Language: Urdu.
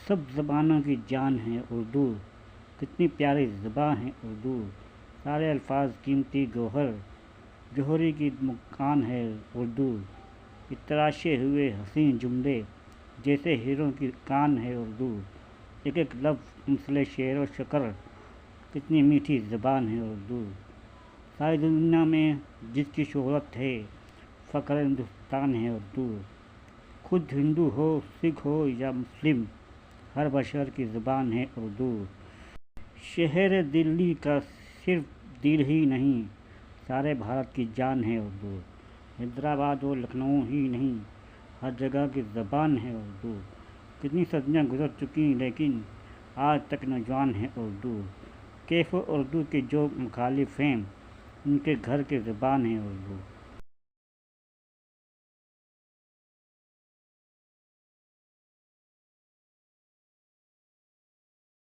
سب زبانوں کی جان ہے اردو، کتنی پیاری زبان ہے اردو، سارے الفاظ قیمتی گوہر، جوہری کی مکان ہے اردو، تراشے ہوئے حسین جملے جیسے ہیروں کی کان ہے اردو، ایک ایک لفظ مثل شعر و شکر، کتنی میٹھی زبان ہے اردو، ساری دنیا میں جس کی شہرت ہے فخر ہندوستان ہے اردو، خود ہندو ہو سکھ ہو یا مسلم، ہر بشر کی زبان ہے اردو، شہر دلی کا صرف دل ہی نہیں سارے بھارت کی جان ہے اردو، حیدرآباد و لکھنؤ ہی نہیں ہر جگہ کی زبان ہے اردو، کتنی صدیاں گزر چکی لیکن آج تک نوجوان ہے اردو، کیف و اردو کے جو مخالف ہیں ان کے گھر کی زبان ہے اردو۔